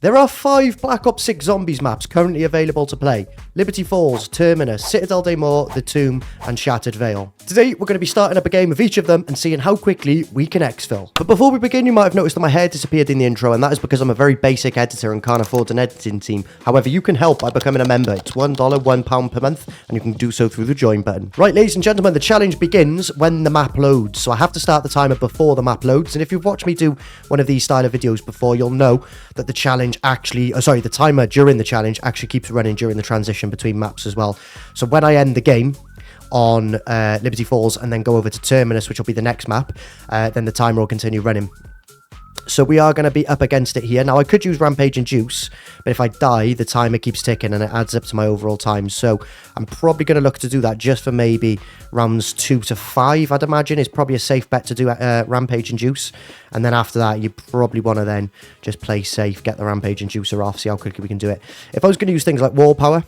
There are 5 Black Ops 6 Zombies maps currently available to play. Liberty Falls, Terminus, Citadel de Morts, The Tomb, and Shattered Vale. Today, we're going to be starting up a game of each of them and seeing how quickly we can exfil. But before we begin, you might have noticed that my hair disappeared in the intro, and that is because I'm a very basic editor and can't afford an editing team. However, you can help by becoming a member. It's $1, £1 per month, and you can do so through the join button. Right, ladies and gentlemen, the challenge begins when the map loads. So I have to start the timer before the map loads, and if you've watched me do one of these style of videos before, you'll know that the challenge actually... the timer during the challenge actually keeps running during the transition between maps as well. So when I end the game on Liberty Falls and then go over to Terminus, which will be the next map, then the timer will continue running. So we are going to be up against it here. Now, I could use Rampage and Juice, but if I die, the timer keeps ticking and it adds up to my overall time. So I'm probably going to look to do that just for maybe rounds 2 to 5, I'd imagine. It's probably a safe bet to do Rampage and Juice. And then after that, you probably want to then just play safe, get the Rampage and Juicer off, see how quickly we can do it. If I was going to use things like Wall Power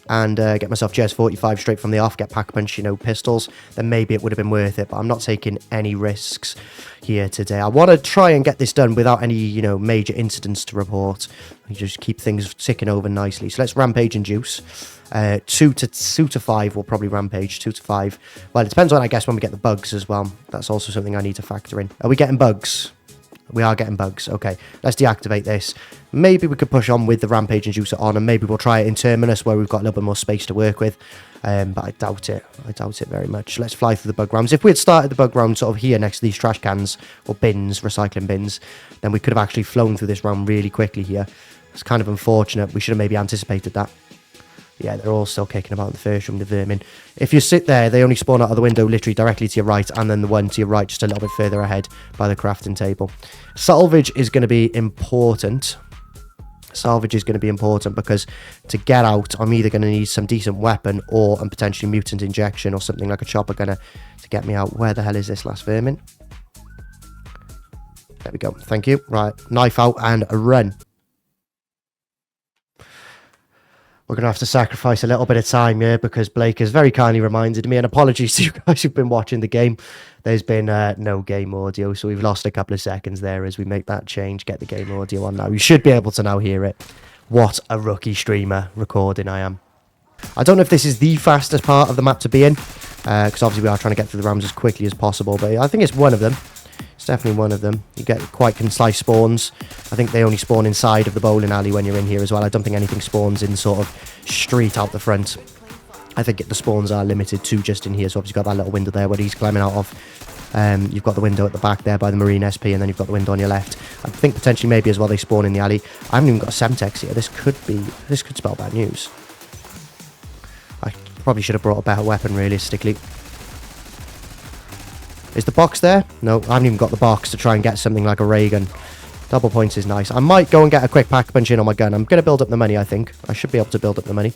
and get myself GS 45 straight from the off, get Pack Punch, pistols, then maybe it would have been worth it. But I'm not taking any risks here today. I want to try and get this done without any, major incidents to report. You just keep things ticking over nicely. So let's Rampage and Juice. 2 to 5 will probably Rampage. 2 to 5. Well, it depends on, I guess, when we get the bugs as well. That's also something I need to factor in. Are we getting bugs? We are getting bugs. Okay, let's deactivate this. Maybe we could push on with the Rampage and Juicer on, and maybe we'll try it in Terminus where we've got a little bit more space to work with. But I doubt it. I doubt it very much. Let's fly through the bug rounds. If we had started the bug round sort of here next to these trash cans or bins, recycling bins, then we could have actually flown through this round really quickly here. It's kind of unfortunate. We should have maybe anticipated that. Yeah, they're all still kicking about in the first room, the vermin. If you sit there, they only spawn out of the window literally directly to your right, and then the one to your right just a little bit further ahead by the crafting table. Salvage is going to be important. Salvage is going to be important because to get out, I'm either going to need some decent weapon or a potentially mutant injection or something like a chopper gunner to get me out. Where the hell is this last vermin? There we go. Thank you. Right, knife out and a run. We're going to have to sacrifice a little bit of time here because Blake has very kindly reminded me, and apologies to you guys who've been watching the game. There's been no game audio, so we've lost a couple of seconds there as we make that change, get the game audio on now. You should be able to now hear it. What a rookie streamer recording I am. I don't know if this is the fastest part of the map to be in, because obviously we are trying to get through the rounds as quickly as possible, but I think it's one of them. It's definitely one of them. You get quite concise spawns. I think they only spawn inside of the bowling alley when you're in here as well. I don't think anything spawns in sort of street out the front. I think the spawns are limited to just in here. So obviously you've got that little window there where he's climbing out of. You've got the window at the back there by the Marine SP, and then you've got the window on your left. I think potentially maybe as well they spawn in the alley. I haven't even got a Semtex here. This could spell bad news. I probably should have brought a better weapon realistically. Is the box there? No, I haven't even got the box to try and get something like a ray gun. Double points is nice. I might go and get a quick pack punch in on my gun. I'm going to build up the money, I think. I should be able to build up the money.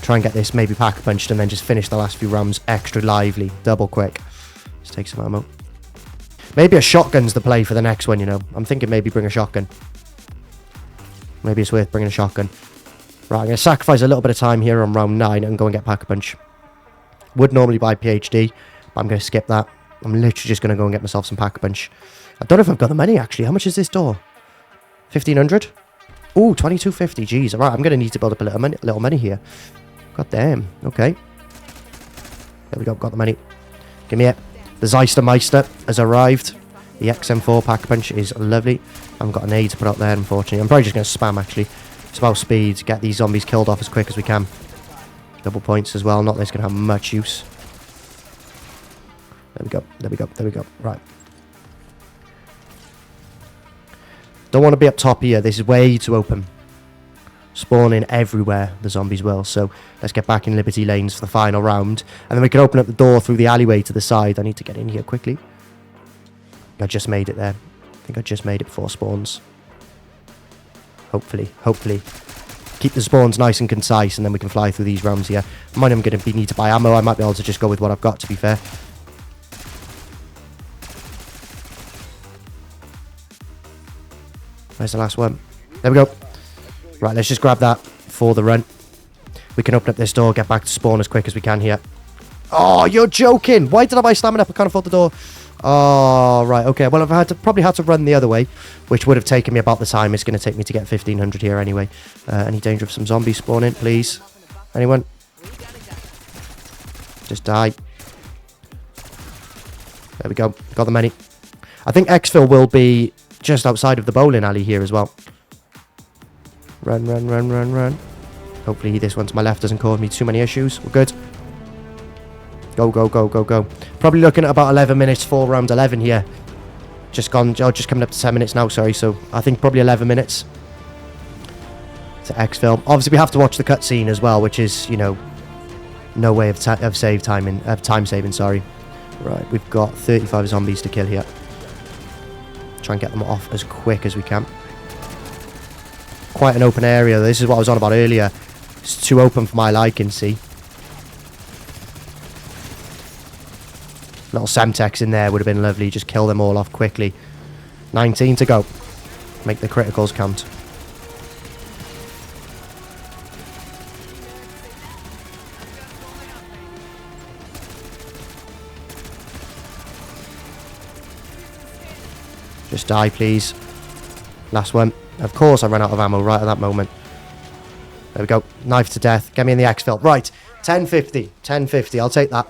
Try and get this maybe pack punched and then just finish the last few rounds extra lively. Double quick. Let's take some ammo. Maybe a shotgun's the play for the next one, I'm thinking maybe bring a shotgun. Maybe it's worth bringing a shotgun. Right, I'm going to sacrifice a little bit of time here on round 9 and go and get pack punch. Would normally buy PhD. But I'm going to skip that. I'm literally just going to go and get myself some pack punch. I don't know if I've got the money, actually. How much is this door? 1,500? Ooh, 2250. Jeez. All right, I'm going to need to build up a little money here. God damn. Okay. There we go. Got the money. Give me it. The Zeistermeister has arrived. The XM4 pack punch is lovely. I haven't got an A to put up there, unfortunately. I'm probably just going to spam, actually. It's about speed. Get these zombies killed off as quick as we can. Double points as well. Not that it's going to have much use. There we go, there we go, there we go. Right. Don't want to be up top here. This is way too open. Spawning everywhere, the zombies will. So let's get back in Liberty Lanes for the final round. And then we can open up the door through the alleyway to the side. I need to get in here quickly. I just made it there. I think I just made it before spawns. Hopefully. Keep the spawns nice and concise, and then we can fly through these rounds here. I might even need to buy ammo. I might be able to just go with what I've got, to be fair. Where's the last one? There we go. Right, let's just grab that for the run. We can open up this door, get back to spawn as quick as we can here. Oh, you're joking. Why did I buy stamina up? I can't afford the door. Oh, right, okay. Well, I've probably had to run the other way, which would have taken me about the time it's going to take me to get 1500 here anyway. Any danger of some zombies spawning, please? Anyone? Just die. There we go. Got the many. I think EXFIL will be just outside of the bowling alley here as well. Run, run, run, run, run. Hopefully this one to my left doesn't cause me too many issues. We're good. Go, go, go, go, go. Probably looking at about 11 minutes for round 11 here. Just coming up to 10 minutes now, sorry. So I think probably 11 minutes to EXFIL. Obviously, we have to watch the cutscene as well, which is, you know, no way of time saving, sorry. Right, we've got 35 zombies to kill here. Try and get them off as quick as we can. Quite an open area. This is what I was on about earlier. It's too open for my liking, see. Little Semtex in there would have been lovely. Just kill them all off quickly. 19 to go. Make the criticals count. Just die, please. Last one. Of course I ran out of ammo right at that moment. There we go. Knife to death. Get me in the EXFIL. Right. 1050. 1050. I'll take that.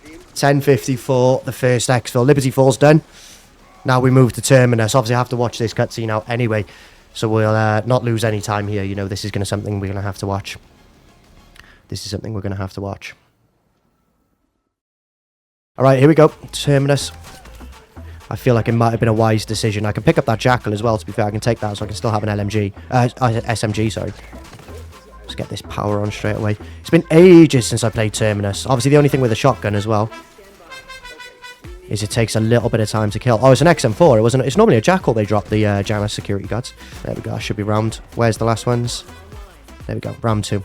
1050 for the first EXFIL. Liberty Falls done. Now we move to Terminus. Obviously I have to watch this cutscene out anyway. So we'll not lose any time here. You know, this is something we're going to have to watch. This is something we're going to have to watch. Alright, here we go. Terminus. I feel like it might have been a wise decision. I can pick up that Jackal as well, to be fair. I can take that so I can still have an SMG, sorry. Let's get this power on straight away. It's been ages since I played Terminus. Obviously, the only thing with a shotgun as well is it takes a little bit of time to kill. Oh, it's an XM4. It's normally a Jackal they drop, the Janus security guards. There we go. I should be round. Where's the last ones? There we go. Round 2.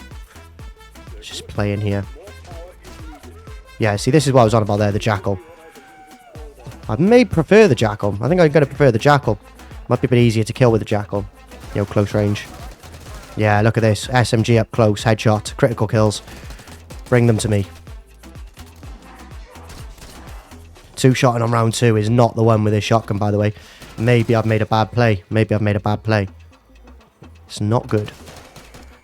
Let's just play in here. Yeah, see, this is what I was on about there, the Jackal. I may prefer the Jackal. I think I'm going to prefer the Jackal. Might be a bit easier to kill with the Jackal. You know, close range. Yeah, look at this. SMG up close. Headshot. Critical kills. Bring them to me. 2-shotting on round 2 is not the one with this shotgun, by the way. Maybe I've made a bad play. It's not good.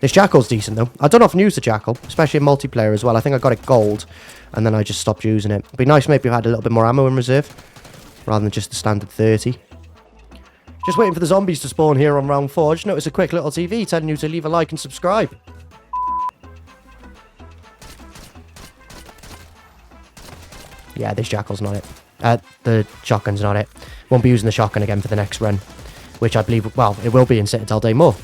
This Jackal's decent, though. I don't often use the Jackal, especially in multiplayer as well. I think I got it gold, and then I just stopped using it. It'd be nice maybe if I had a little bit more ammo in reserve, rather than just the standard 30. Just waiting for the zombies to spawn here on round 4. Just noticed a quick little TV telling you to leave a like and subscribe. Yeah, this Jackal's not it. The shotgun's not it. Won't be using the shotgun again for the next run, which I believe, well, it will be in Citadel Day More.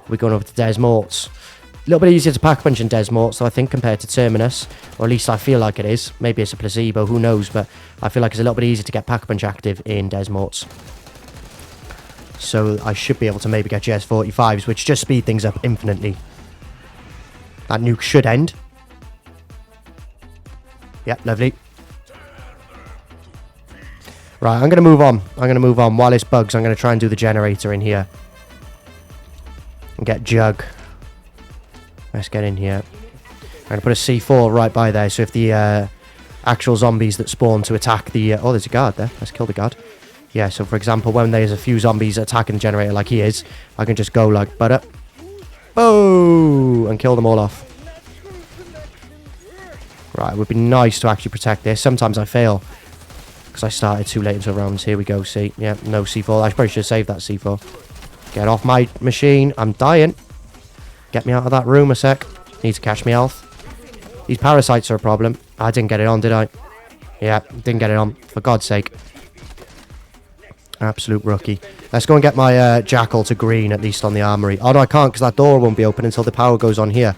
We're going over to Des Morts. A little bit easier to pack punch in Des Morts, so I think, compared to Terminus. Or at least I feel like it is. Maybe it's a placebo, who knows, but I feel like it's a little bit easier to get pack punch active in Des Morts. So I should be able to maybe get GS45s, which just speed things up infinitely. That nuke should end. Yep, lovely. Right, I'm going to move on. While this bugs, I'm going to try and do the generator in here. And get Jug. Let's get in here. I'm going to put a C4 right by there, so if the actual zombies that spawn to attack the... oh, there's a guard there. Let's kill the guard. Yeah, so for example, when there's a few zombies attacking the generator like he is, I can just go like butter. Oh! And kill them all off. Right, it would be nice to actually protect this. Sometimes I fail, because I started too late into rounds. Here we go, see? Yeah, no C4. I probably should have saved that C4. Get off my machine. I'm dying. Get me out of that room a sec. Need to catch me health. These parasites are a problem. I didn't get it on, did I? Yeah, didn't get it on. For God's sake. Absolute rookie. Let's go and get my Jackal to green, at least on the armory. Oh, no, I can't, because that door won't be open until the power goes on here.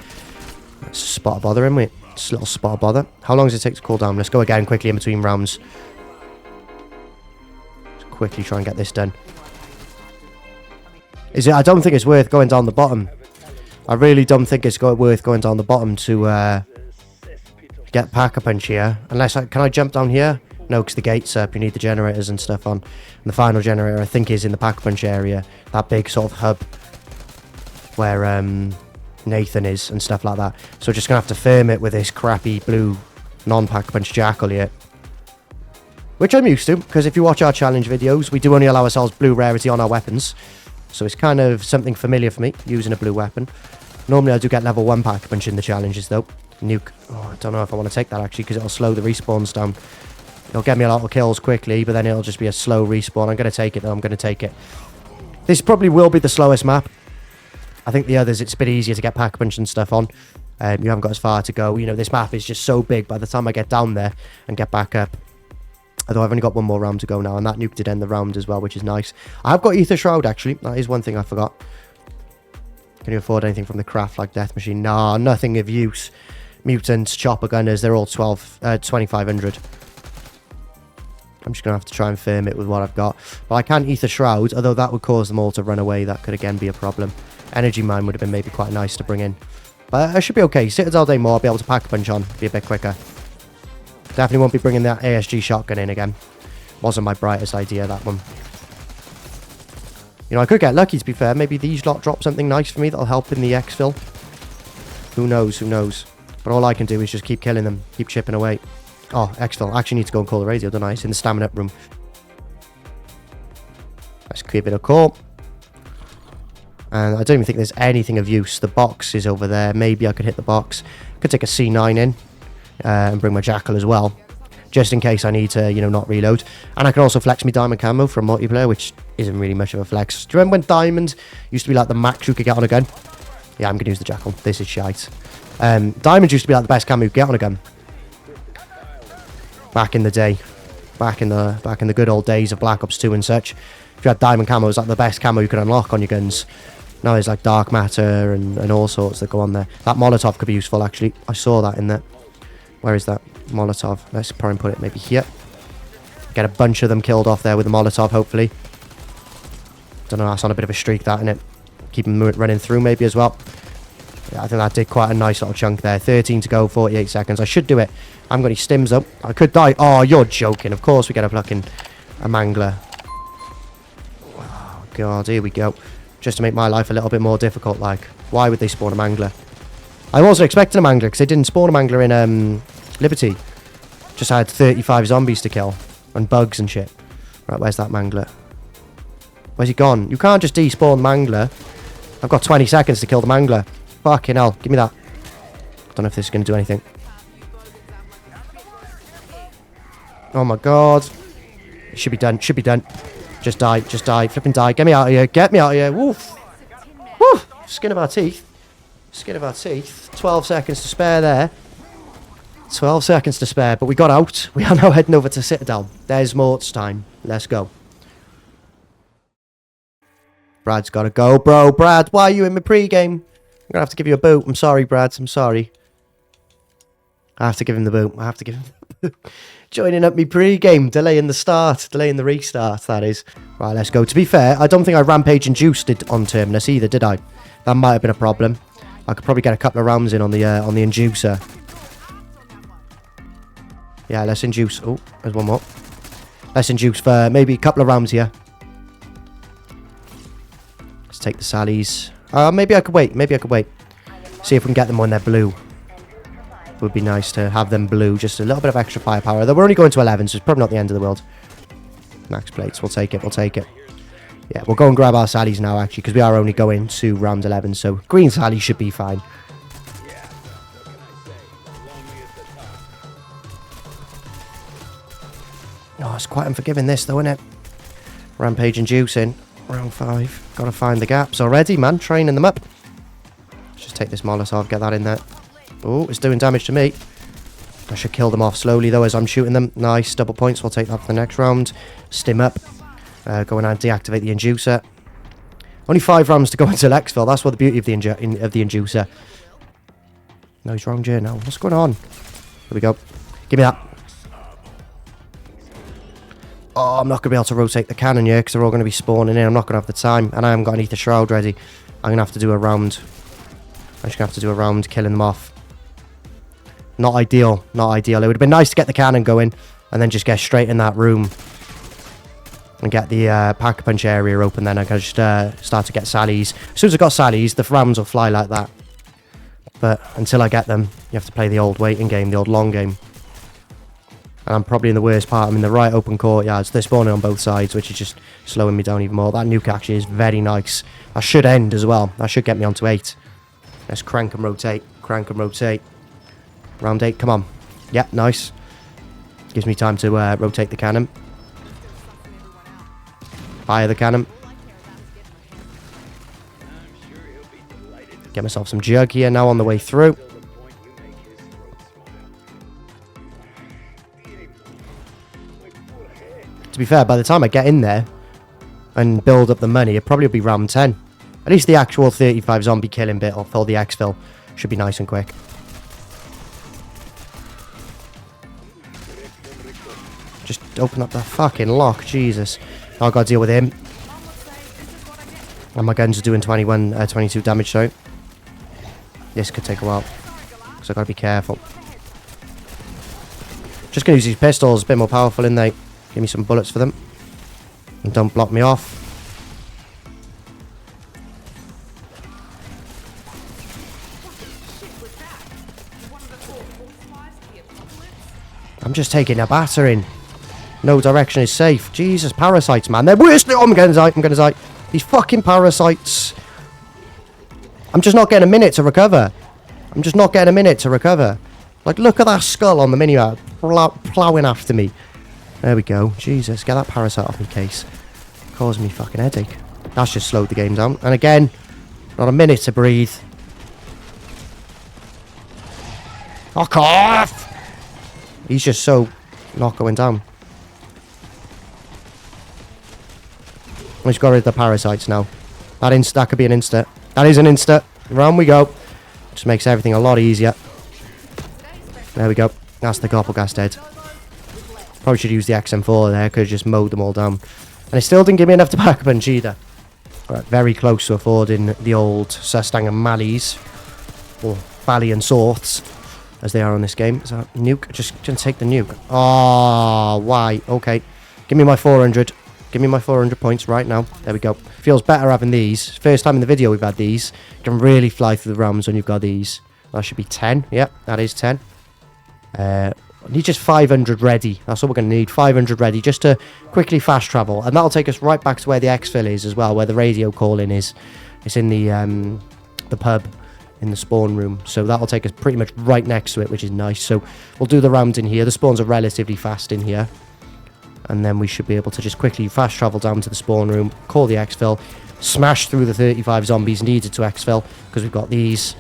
That's a spot of bother, isn't it? Just a little spot of bother. How long does it take to cool down? Let's go again quickly in between rounds. Let's quickly try and get this done. I don't think it's worth going down the bottom. I really don't think it's worth going down the bottom to get Pack-a-Punch here. Unless can I jump down here? No, because the gate's up. You need the generators and stuff on. And the final generator, I think, is in the Pack-a-Punch area. That big sort of hub where Nathan is and stuff like that. So we're just going to have to firm it with this crappy blue non-Pack-a-Punch Jackal here. which I'm used to, because if you watch our challenge videos, we do only allow ourselves blue rarity on our weapons. So it's kind of something familiar for me, using a blue weapon. Normally I do get level 1 pack punch in the challenges though. Nuke. Oh, I don't know if I want to take that actually, because it'll slow the respawns down. It'll get me a lot of kills quickly, but then it'll just be a slow respawn. I'm going to take it though, I'm going to take it. This probably will be the slowest map. I think the others, it's a bit easier to get pack punch and stuff on. You haven't got as far to go. You know, this map is just so big by the time I get down there and get back up. Although I've only got one more round to go now, and that nuke did end the round as well, which is nice. I've got Ether Shroud, actually. That is one thing I forgot. Can you afford anything from the craft, like Death Machine? Nah, nothing of use. Mutants, Chopper Gunners, they're all 2,500. I'm just going to have to try and firm it with what I've got. But I can Ether Shroud, although that would cause them all to run away. That could, again, be a problem. Energy Mine would have been maybe quite nice to bring in. But I should be okay. Citadel Day more, I'll be able to pack a punch on. Be a bit quicker. Definitely won't be bringing that ASG shotgun in again. Wasn't my brightest idea, that one. You know, I could get lucky, to be fair. Maybe these lot drop something nice for me that'll help in the exfil. Who knows, who knows. But all I can do is just keep killing them. Keep chipping away. Oh, exfil. I actually need to go and call the radio, don't I? It's in the stamina up room. Let's give it a call. And I don't even think there's anything of use. The box is over there. Maybe I could hit the box. Could take a C9 in. And bring my Jackal as well, just in case I need to, you know, not reload. And I can also flex my diamond camo from multiplayer, which isn't really much of a flex. Do you remember when diamond used to be like the max you could get on a gun? Yeah, I'm gonna use the Jackal. This is shite. Diamond used to be like the best camo you could get on a gun back in the day, back in the good old days of Black Ops 2 and such. If you had diamond camo, it was like the best camo you could unlock on your guns. Now there's like dark matter and all sorts that go on there. That Molotov could be useful, actually. I saw that in there. Where is that Molotov? Let's probably put it maybe here. Get a bunch of them killed off there with the Molotov, hopefully. Don't know, that's on a bit of a streak, that, innit? Keep them running through maybe as well. Yeah, I think that did quite a nice little chunk there. 13 to go, 48 seconds. I should do it. I haven't got any stims up. I could die. Oh, you're joking. Of course we get a fucking mangler. Oh, God, here we go. Just to make my life a little bit more difficult, like. Why would they spawn a mangler? I wasn't expecting a mangler, because they didn't spawn a mangler in Liberty. Just had 35 zombies to kill. And bugs and shit. Right, where's that mangler? Where's he gone? You can't just despawn mangler. I've got 20 seconds to kill the mangler. Fucking hell, give me that. Don't know if this is going to do anything. Oh my god. It should be done, should be done. Just die, flipping die. Get me out of here, get me out of here. Woof. Woof. Skin of our teeth. Skin of our teeth. 12 seconds to spare there. 12 seconds to spare, but we got out. We are now heading over to Citadel. There's Morts time. Let's go. Brad's got to go, bro. Brad, why are you in my pre-game? I'm going to have to give you a boot. I'm sorry, Brad. I'm sorry. I have to give him the boot. I have to give him the boot. Joining up me pre-game. Delaying the start. Delaying the restart, that is. Right, let's go. To be fair, I don't think I rampage and juiced it on Terminus either, did I? That might have been a problem. I could probably get a couple of rounds in on the inducer. Yeah, let's induce. Oh, there's one more. Let's induce for maybe a couple of rounds here. Let's take the Sallies. Maybe I could wait. Maybe I could wait. See if we can get them when they're blue. It would be nice to have them blue. Just a little bit of extra firepower. Though we're only going to 11, so it's probably not the end of the world. Max plates. We'll take it. We'll take it. Yeah, we'll go and grab our Sallies now, actually, because we are only going to round 11. So green Sally should be fine. Oh, it's quite unforgiving this, though, isn't it? Rampage and juicing. Round 5. Gotta find the gaps already, man. Training them up. Let's just take this Molotov, get that in there. Oh, it's doing damage to me. I should kill them off slowly, though, as I'm shooting them. Nice, double points. We'll take that for the next round. Stim up. Go and deactivate the inducer. Only 5 rounds to go until EXFIL. That's what the beauty of the inducer. No, he's wrong gear now. What's going on? Here we go. Give me that. Oh, I'm not going to be able to rotate the cannon here because they're all going to be spawning in. I'm not going to have the time. And I haven't got an Ether Shroud ready. I'm going to have to do a round. I'm just going to have to do a round killing them off. Not ideal. Not ideal. It would have been nice to get the cannon going and then just get straight in that room and get the pack-a-punch area open. Then I can just start to get Sallies. As soon as I got Sallies, the rounds will fly like that. But until I get them, you have to play the old waiting game, the old long game. And I'm probably in the worst part. I'm in the right open courtyards. They're spawning on both sides, which is just slowing me down even more. That nuke actually is very nice. That should end as well. That should get me onto 8. Let's crank and rotate. Crank and rotate. Round 8, come on. Yep, nice. Gives me time to rotate the cannon. Fire the cannon. Get myself some jug here now on the way through. To be fair, by the time I get in there and build up the money, it'll probably be round 10. At least the actual 35 zombie killing bit or the exfil should be nice and quick. Just open up the fucking lock, Jesus. Now I've got to deal with him. And my guns are doing 22 damage, so this could take a while. So I've got to be careful. Just going to use these pistols, a bit more powerful, in they. Give me some bullets for them. And don't block me off. I'm just taking a battering. No direction is safe. Jesus, parasites, man. They're worse. Oh, I'm going to die. These fucking parasites. I'm just not getting a minute to recover. Like, look at that skull on the minimap. Plowing after me. There we go. Jesus, get that parasite off my case. Causing me fucking headache. That's just slowed the game down. And again, not a minute to breathe. Fuck off! He's just so not going down. I just got rid of the parasites now. That could be an insta. That is an insta. Round we go. Just makes everything a lot easier. There we go. That's the Gobblegas dead. Probably should use the XM4 there. Could have just mowed them all down. And it still didn't give me enough to back punch either. Right, very close to affording the old Sustang and Malleys. Or Bally and Swords, as they are on this game. So, nuke. Just gonna take the nuke. Oh, why? Okay. Give me my 400. Give me my 400 points right now. There we go. Feels better having these. First time in the video we've had these. You can really fly through the realms when you've got these. That should be 10. Yep, that is 10. I need just 500 ready. That's what we're going to need. 500 ready just to quickly fast travel. And that'll take us right back to where the exfil is as well, where the radio calling is. It's in the pub in the spawn room. So that'll take us pretty much right next to it, which is nice. So we'll do the rounds in here. The spawns are relatively fast in here. And then we should be able to just quickly fast travel down to the spawn room, call the exfil, smash through the 35 zombies needed to exfil, because we've got these.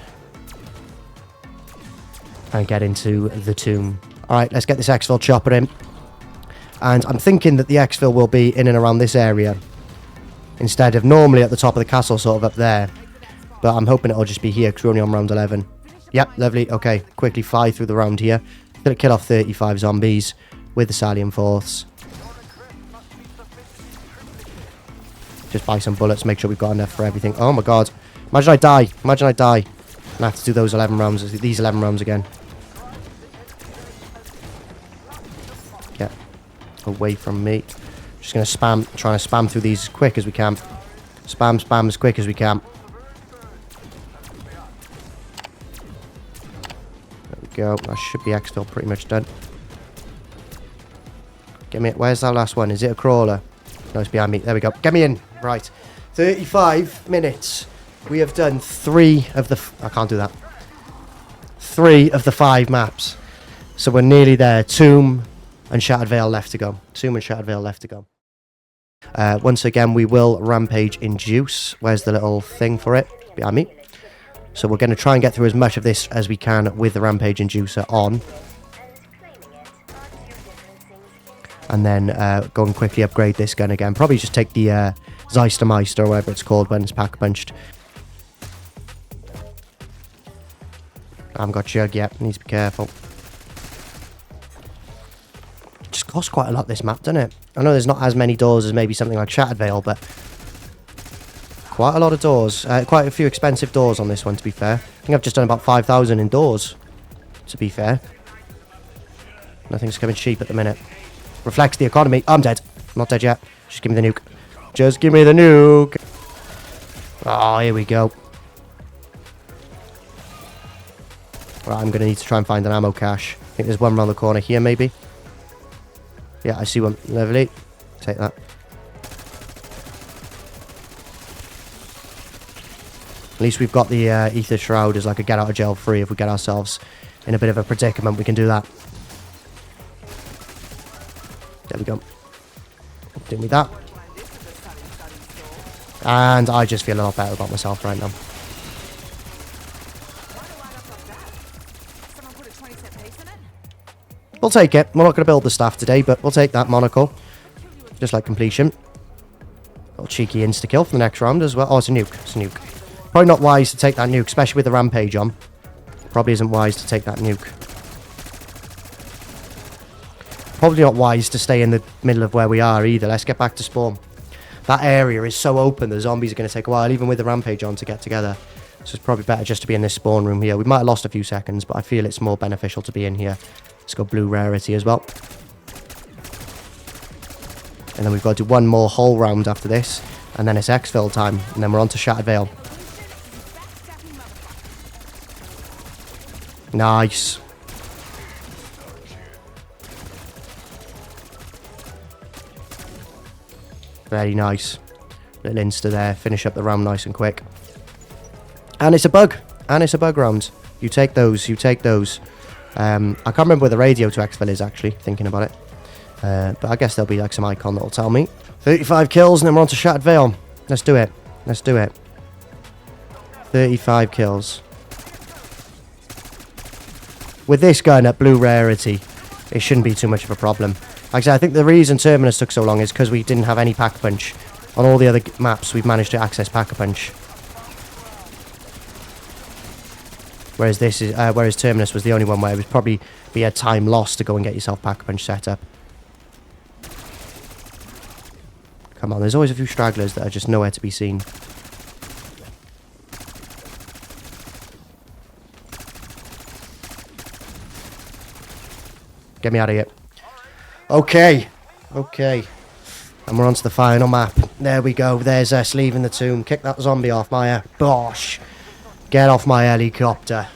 And get into the tomb. Alright, let's get this exfil chopper in. And I'm thinking that the exfil will be in and around this area, instead of normally at the top of the castle, sort of up there. But I'm hoping it'll just be here, because we're only on round 11. Yep, lovely. Okay, quickly fly through the round here. Gonna kill off 35 zombies with the Salium Force. Just buy some bullets, make sure we've got enough for everything. Oh my god. Imagine I die. Imagine I die. And I have to do those 11 rounds, these 11 rounds again. Get away from me. Just going to spam, trying to spam through these as quick as we can. Spam, spam as quick as we can. There we go. That should be exfil pretty much done. Get me, where's that last one? Is it a crawler? No, it's behind me. There we go. Get me in. Right. 35 minutes. We have done 3 of the... I can't do that. 3 of the 5 maps. So we're nearly there. Tomb and Shattered Vale left to go. Tomb and Shattered Vale left to go. Once again, we will rampage induce. Where's the little thing for it? Behind me. So we're going to try and get through as much of this as we can with the rampage inducer on. And then go and quickly upgrade this gun again. Probably just take the Zeistermeister or whatever it's called when it's pack punched. I haven't got Jug yet. Need to be careful. It just costs quite a lot, this map, doesn't it? I know there's not as many doors as maybe something like Shattered Vale, but quite a lot of doors. Quite a few expensive doors on this one, to be fair. I think I've just done about 5,000 in doors, to be fair. Nothing's coming cheap at the minute. Reflects the economy. I'm dead. I'm not dead yet. Just give me the nuke. Just give me the nuke. Oh, here we go. Right, I'm going to need to try and find an ammo cache. I think there's one around the corner here, maybe. Yeah, I see one. Lovely. Take that. At least we've got the ether shroud as like a get out of jail free. If we get ourselves in a bit of a predicament, we can do that. There we go. Do me that. And I just feel a lot better about myself right now. We'll take it. We're not going to build the staff today, but we'll take that monocle. Just like completion. Little cheeky insta-kill for the next round as well. Oh, it's a nuke. It's a nuke. Probably not wise to take that nuke, especially with the rampage on. Probably isn't wise to take that nuke. Probably not wise to stay in the middle of where we are either. Let's get back to spawn. That area is so open, the zombies are going to take a while, even with the rampage on, to get together. So it's probably better just to be in this spawn room here. We might have lost a few seconds, but I feel it's more beneficial to be in here. Let's go blue rarity as well. And then we've got to do one more whole round after this. And then it's exfil time. And then we're on to Shattered Veil. Nice. Very nice. Little insta there. Finish up the round nice and quick. And it's a bug. And it's a bug round. You take those. You take those. I can't remember where the radio to exfil is, actually, thinking about it. But I guess there'll be like some icon that'll tell me. 35 kills and then we're on to Shattered Veil. Let's do it. Let's do it. 35 kills. With this gun at blue rarity, it shouldn't be too much of a problem. Like I said, I think the reason Terminus took so long is because we didn't have any Pack-a-Punch. On all the other maps, we've managed to access Pack-a-Punch. Whereas whereas Terminus was the only one where it would probably be a time lost to go and get yourself Pack-a-Punch set up. Come on, there's always a few stragglers that are just nowhere to be seen. Get me out of here. Okay. Okay. And we're on to the final map. There we go. There's us leaving the tomb. Kick that zombie off, Maya. Bosh. Get off my helicopter.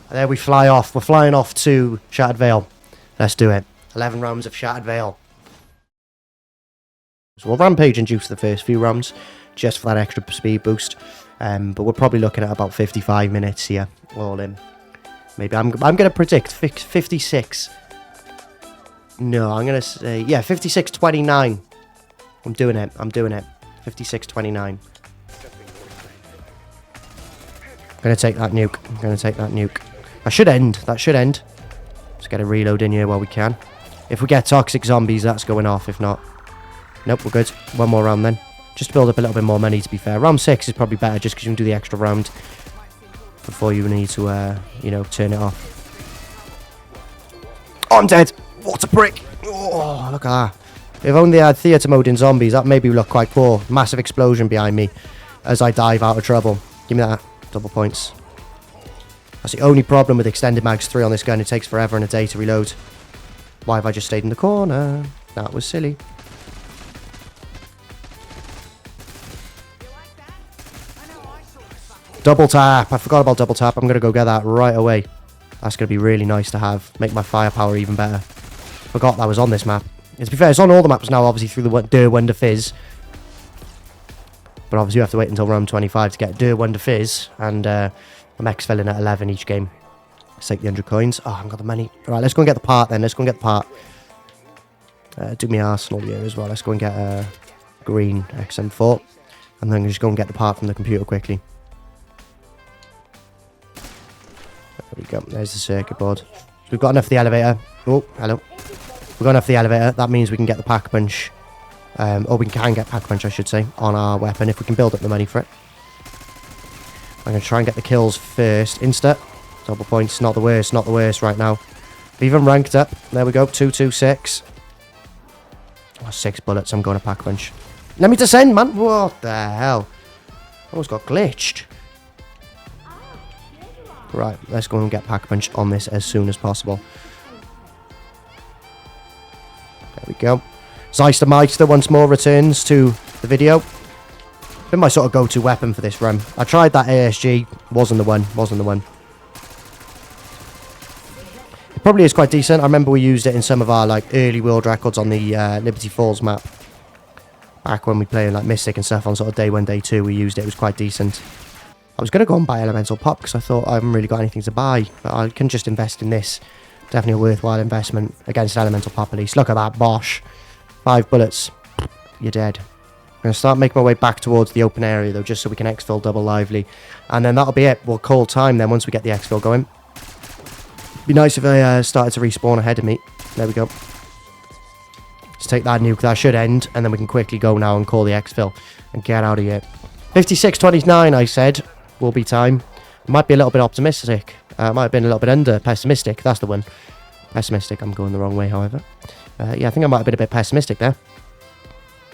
There we fly off. We're flying off to Shattered Veil. Let's do it. 11 rounds of Shattered Veil. So we'll rampage and juice the first few rounds, just for that extra speed boost. But we're probably looking at about 55 minutes here, all in. Maybe I'm going to predict 56. No, I'm going to say, yeah, 56-29. I'm doing it. I'm doing it. 56-29. I'm going to take that nuke. I'm going to take that nuke. That should end. That should end. Let's get a reload in here while we can. If we get toxic zombies, that's going off. If not, nope, we're good. One more round then. Just to build up a little bit more money, to be fair. Round 6 is probably better just because you can do the extra round before you need to, you know, turn it off. Oh, I'm dead. What a prick. Oh, look at that. If only I had theatre mode in zombies, that made me look quite poor. Massive explosion behind me as I dive out of trouble. Give me that. Double points. That's the only problem with extended mags 3 on this gun. It takes forever and a day to reload. Why have I just stayed in the corner? That was silly. Double tap. I forgot about double tap. I'm going to go get that right away. That's going to be really nice to have. Make my firepower even better. Forgot that was on this map. To be fair, it's on all the maps now, obviously, through the Der Wonder Fizz. But obviously, you have to wait until round 25 to get Der Wonder Fizz. And I'm exfilling at 11 each game. Let's take the 100 coins. Oh, I haven't got the money. Alright, let's go and get the part then. Let's go and get the part. Do me Arsenal here as well. Let's go and get a green XM4. And then just go and get the part from the computer quickly. There we go. There's the circuit board. So we've got enough for the elevator. Oh, hello. We've got enough for the elevator. That means we can get the Pack-a-Punch. Or we can get Pack-a-Punch, I should say, on our weapon if we can build up the money for it. I'm going to try and get the kills first. Insta. Double points. Not the worst. Not the worst right now. Leave them ranked up. There we go. 226. Oh, 6 bullets. I'm going to Pack-a-Punch. Let me descend, man. What the hell? Almost got glitched. Right. Let's go and get Pack-a-Punch on this as soon as possible. There we go. Meister once more returns to the video. Been my sort of go-to weapon for this run. I tried that ASG. Wasn't the one. Wasn't the one. It probably is quite decent. I remember we used it in some of our like early world records on the Liberty Falls map. Back when we played like Mystic and stuff on sort of day 1, day 2, we used it. It was quite decent. I was going to go and buy Elemental Pop because I thought I haven't really got anything to buy. But I can just invest in this. Definitely a worthwhile investment against Elemental Pop at least. Look at that, Bosh. 5 bullets. You're dead. I'm going to start making my way back towards the open area though, just so we can exfil double lively. And then that'll be it. We'll call time then once we get the exfil going. Be nice if they started to respawn ahead of me. There we go. Let's take that nuke. That should end. And then we can quickly go now and call the exfil and get out of here. 56:29, I said, will be time. Might be a little bit optimistic. Might have been a little bit under pessimistic. That's the one. Pessimistic. I'm going the wrong way, however. Yeah, I think I might have been a bit pessimistic there.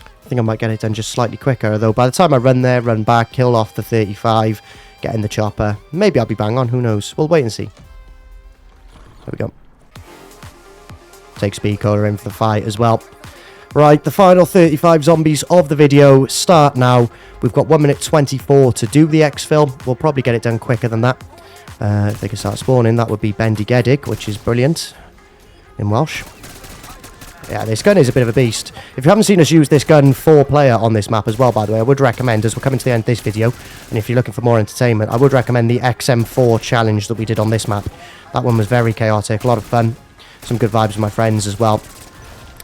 I think I might get it done just slightly quicker. Though by the time I run there, run back, kill off the 35, get in the chopper, maybe I'll be bang on. Who knows? We'll wait and see. There we go. Take speed cola in for the fight as well. Right, the final 35 zombies of the video start now. We've got 1 minute 24 to do the exfil. We'll probably get it done quicker than that. If they can start spawning, that would be Bendigedig, which is brilliant in Welsh. Yeah, this gun is a bit of a beast. If you haven't seen us use this gun 4-player on this map as well, by the way, I would recommend, as we're coming to the end of this video, and if you're looking for more entertainment, I would recommend the XM4 challenge that we did on this map. That one was very chaotic, a lot of fun, some good vibes with my friends as well.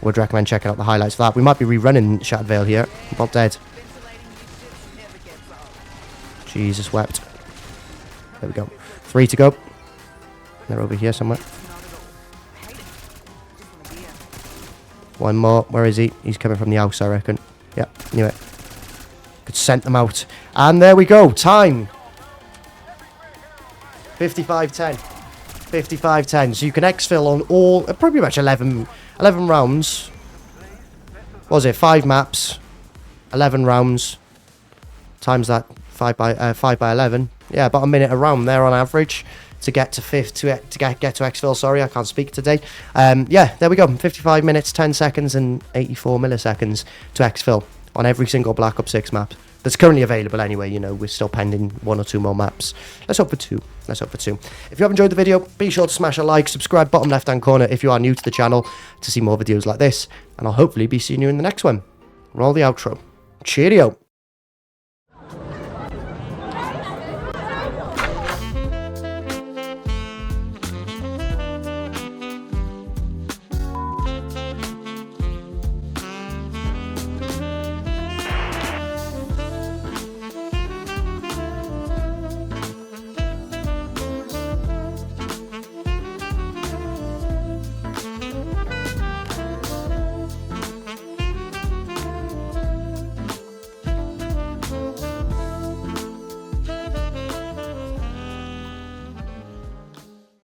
Would recommend checking out the highlights for that. We might be rerunning Shattered Vale here. I'm about dead. Jesus wept. There we go. 3 to go. They're over here somewhere. 1 more. Where is he? He's coming from the house, I reckon. Yeah, knew it. Could send them out. And there we go. Time. 55:10. 55:10. So you can exfil on all, pretty much 11 rounds. What was it? 5 maps. 11 rounds. Times that 5 by 11. Yeah, about a minute a round there on average to get to get to exfil. Sorry, I can't speak today. Yeah, there we go. 55 minutes, 10 seconds, and 84 milliseconds to exfil on every single Black Ops 6 map that's currently available. Anyway, you know, we're still pending 1 or 2 more maps. Let's hope for 2. Let's hope for 2. If you have enjoyed the video, be sure to smash a like, subscribe bottom left hand corner if you are new to the channel to see more videos like this, and I'll hopefully be seeing you in the next one. Roll the outro. Cheerio.